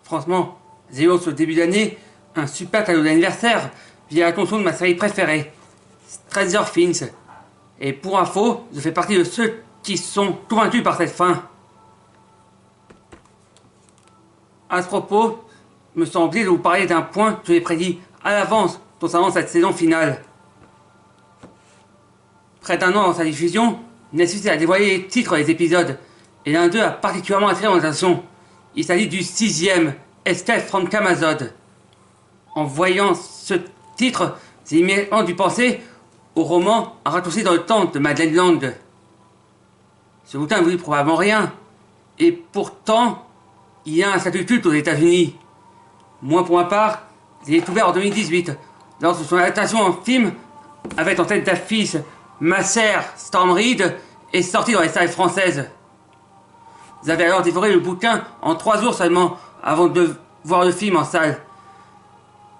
Franchement, Zéos au début d'année, un super cadeau d'anniversaire via la console de ma série préférée, Stranger Things. Et pour info, je fais partie de ceux qui sont convaincus par cette fin. À ce propos, je me sens obligé de vous parler d'un point que j'ai prédit à l'avance concernant cette saison finale. Près d'un an avant sa diffusion, Netflix a dévoilé les titres des épisodes, et l'un d'eux a particulièrement attiré mon attention. Il s'agit du 6e, Escape from Camazotz. En voyant ce titre, j'ai immédiatement dû penser au roman Un raccourci dans le temps de Madeleine L'Ande. Ce bouquin ne vous dit probablement rien, et pourtant, il y a un statut culte aux États-Unis. Moi, pour ma part, je l'ai découvert en 2018, lorsque son adaptation en film, avec en tête d'affiche Ma sœur Storm Reed, est sortie dans les salles françaises. J'avais alors dévoré le bouquin en 3 jours seulement, avant de voir le film en salle.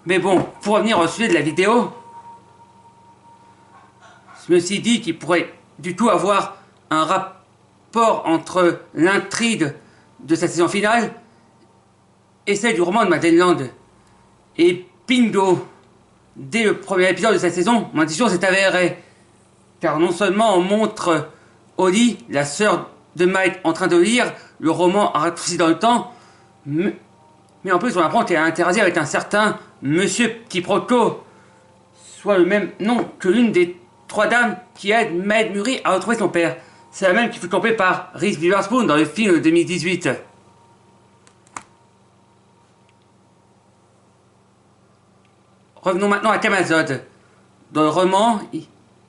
Mais bon, pour revenir au sujet de la vidéo, je me suis dit qu'il pourrait du tout avoir un rapport entre l'intrigue de cette saison finale et celle du roman de Madeleine L'Ande. Et bingo! Dès le premier épisode de cette saison, mon intuition s'est avérée. Car non seulement on montre Holly, la sœur de Mike, en train de lire le roman Un raccourci dans le temps, mais en plus on apprend qu'elle a interagi avec un certain Monsieur Quiproquo, soit le même nom que l'une des 3 dames qui aide Meg Murray à retrouver son père. C'est la même qui fut campée par Reese Witherspoon dans le film de 2018. Revenons maintenant à Camazotz. Dans le roman,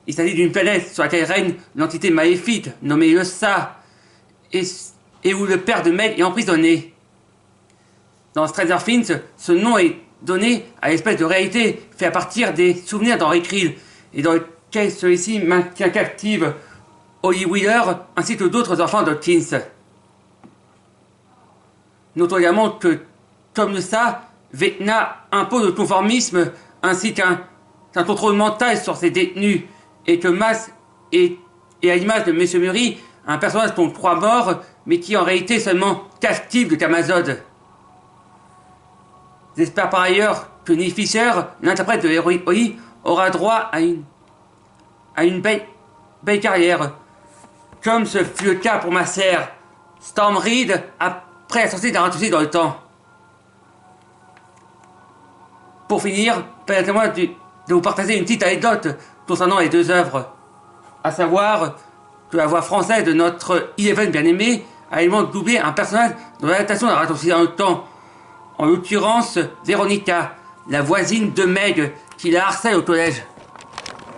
il s'agit d'une planète sur laquelle règne l'entité maléfique nommée le Sa, et où le père de Meg est emprisonné. Dans Stranger Things, ce nom est donné à l'espèce de réalité fait à partir des souvenirs d'Henry Creel, et dans lequel celui-ci maintient captive Holly Wheeler ainsi que d'autres enfants d'Hawkins. Notons également que, comme le Sa, Vecna impose le conformisme ainsi qu'un contrôle mental sur ses détenus, et que Mass est à l'image de Monsieur Murray, un personnage qu'on croit mort, mais qui est en réalité seulement captif de Camazotz. J'espère par ailleurs que Nick Fisher, l'interprète de l'héroïne Holly, aura droit à une belle carrière, comme ce fut le cas pour ma sœur Storm Reed après la sortie d'un raccourci dans le temps. Pour finir, permettez-moi de vous partager une petite anecdote concernant les 2 œuvres, à savoir que la voix française de notre Eleven bien-aimé a également doublé un personnage dans l'adaptation d'un raccourci dans le temps, en l'occurrence Véronica, la voisine de Meg qui la harcèle au collège.